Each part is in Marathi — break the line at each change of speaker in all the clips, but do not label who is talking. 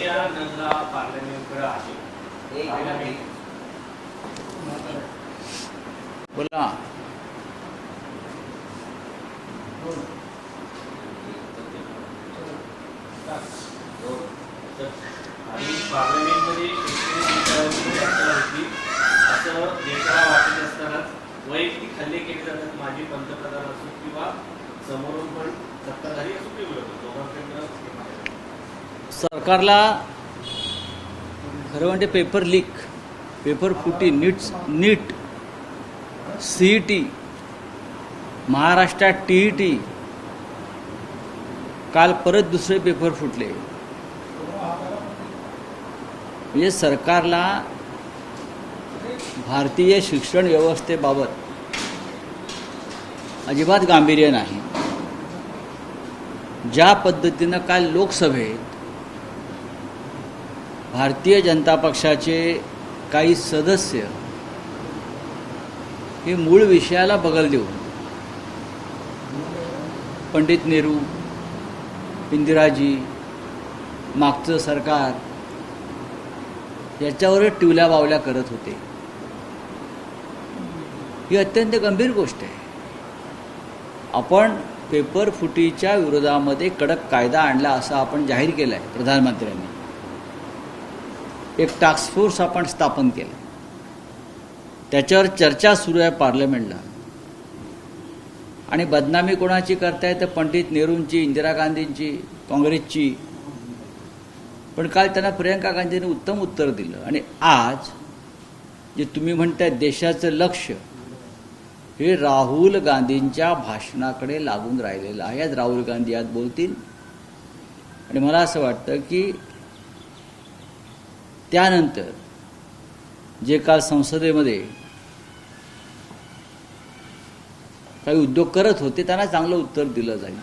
इंडिया नंदला पार्लमेंटकडे आहे.
बोला.
आणि पार्लमेंटमध्ये शेतकरी चर्चा होती असं देशाला वाटत असतानाच वैयक्तिक हल्ले केले जातात. माजी पंतप्रधान असो किंवा समोरून पण सत्ताधारी असो ते विरोध दोघांकडे
सरकारला खरं म्हणजे पेपर लीक, पेपर फुटी, नीट CET, महाराष्ट्रात TET, काल परत दुसरे पेपर फुटले. म्हणजे सरकारला भारतीय शिक्षण व्यवस्थेबाबत अजिबात गांभीर्य नाही. ज्या पद्धतीनं काल लोकसभेत भारतीय जनता पक्षाचे काही सदस्य हे मूळ विषयाला बगल देऊन पंडित नेहरू, इंदिराजी, मागचं सरकार याच्यावरच टिवल्या बावल्या करत होते. ही अत्यंत गंभीर गोष्ट आहे. आपण पेपर फुटीच्या विरोधामध्ये कडक कायदा आणला असं आपण जाहीर केलं आहे. प्रधानमंत्र्यांनी एक टास्क फोर्स आपण स्थापन केलं, त्याच्यावर चर्चा सुरू आहे पार्लमेंटला. आणि बदनामी कोणाची करताय तर पंडित नेहरूंची, इंदिरा गांधींची, काँग्रेसची. पण काल त्यांना प्रियंका गांधींनी उत्तम उत्तर दिलं. आणि आज जे तुम्ही म्हणताय देशाचं लक्ष हे राहुल गांधींच्या भाषणाकडे लागून राहिलेलं आहे. आज राहुल गांधी आज बोलतील आणि मला असं वाटतं की त्यानंतर जे काल संसदेमध्ये काही उद्योग करत होते त्यांना चांगलं उत्तर दिलं जाईल.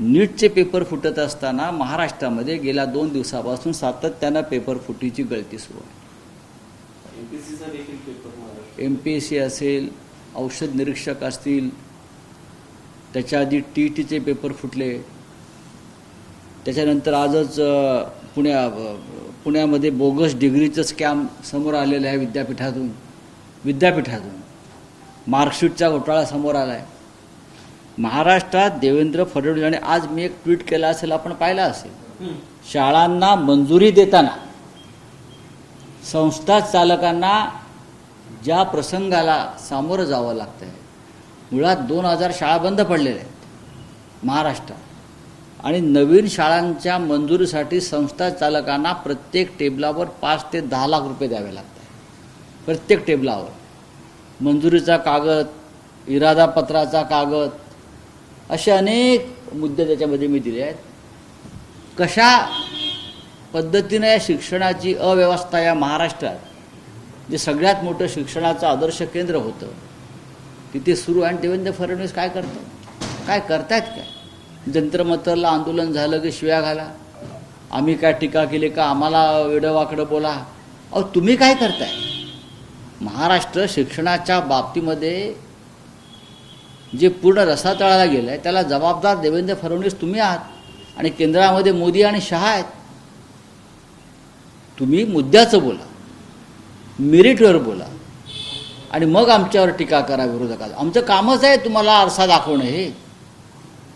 नीटचे पेपर फुटत असताना महाराष्ट्रामध्ये गेल्या 2 दिवसापासून सातत्यानं पेपर फुटीची गळती सुरू आहे. MPSC असेल, औषध निरीक्षक असतील, त्याच्या आधी TETचे पेपर फुटले. त्याच्यानंतर आजच पुण्यामध्ये बोगस डिग्रीचं स्कॅम समोर आलेलं आहे. विद्यापीठातून मार्कशीटचा घोटाळा समोर आला आहे. महाराष्ट्रात देवेंद्र फडणवीस, आणि आज मी एक ट्विट केला असेल, आपण पाहिला असेल, शाळांना मंजुरी देताना संस्था चालकांना ज्या प्रसंगाला सामोरं जावं लागतं आहे. मुळात 2000 शाळा बंद पडलेल्या आहेत महाराष्ट्रात, आणि नवीन शाळांच्या मंजुरीसाठी संस्था चालकांना प्रत्येक टेबलावर 5 ते 10 लाख रुपये द्यावे लागतात. प्रत्येक टेबलावर मंजुरीचा कागद, इरादापत्राचा कागद, असे अनेक मुद्दे त्याच्यामध्ये मी दिले आहेत. कशा पद्धतीनं या शिक्षणाची अव्यवस्था या महाराष्ट्रात, जे सगळ्यात मोठं शिक्षणाचं आदर्श केंद्र होतं, तिथे सुरू आहे. आणि देवेंद्र फडणवीस काय करतात, काय करतायत, काय जंत्रमंतरला आंदोलन झालं की शिव्या घाला, आम्ही काय टीका केली का, आम्हाला वेडवाकडं बोला. अहो तुम्ही काय करताय? महाराष्ट्र शिक्षणाच्या बाबतीमध्ये जे पूर्ण रसातळाला गेलं आहे त्याला जबाबदार देवेंद्र फडणवीस तुम्ही आहात, आणि केंद्रामध्ये मोदी आणि शहा आहेत. तुम्ही मुद्द्याचं बोला, मेरिटवर बोला, आणि मग आमच्यावर टीका करा विरोधकाला. आमचं कामच आहे तुम्हाला आरसा दाखवणं. हे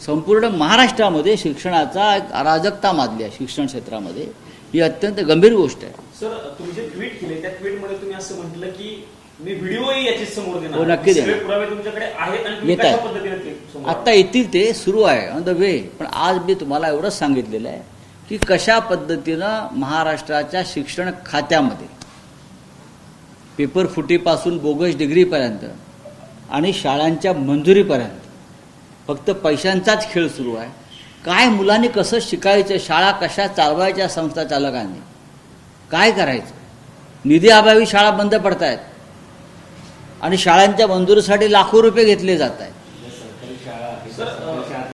संपूर्ण महाराष्ट्रामध्ये शिक्षणाचा एक अराजकता माजली आहे. शिक्षण क्षेत्रामध्ये ही अत्यंत गंभीर गोष्ट आहे.
सर, तुम्ही जे ट्विट केले त्या ट्विटमध्ये तुम्ही असं म्हटलं की मी व्हिडिओही याची समोर देणार.
हो, नक्की देणार.
सगळे पुरावे तुमच्याकडे आहेत आणि तुम्ही कशा पद्धतीने ते समोर
आता येतील, ते सुरू आहे, ऑन द वे. पण आज मी तुम्हाला एवढंच सांगितलेलं आहे की कशा पद्धतीनं महाराष्ट्राच्या शिक्षण खात्यामध्ये पेपर फुटीपासून बोगस डिग्रीपर्यंत आणि शाळांच्या मंजुरीपर्यंत फक्त पैशांचाच खेळ सुरू आहे. काय मुलांनी कसं शिकायचं, शाळा कशा चालवायच्या संस्था चालकांनी, काय करायचं, निधी अभावी शाळा बंद पडत आहेत आणि शाळांच्या मंजुरीसाठी लाखो रुपये घेतले जात आहेत.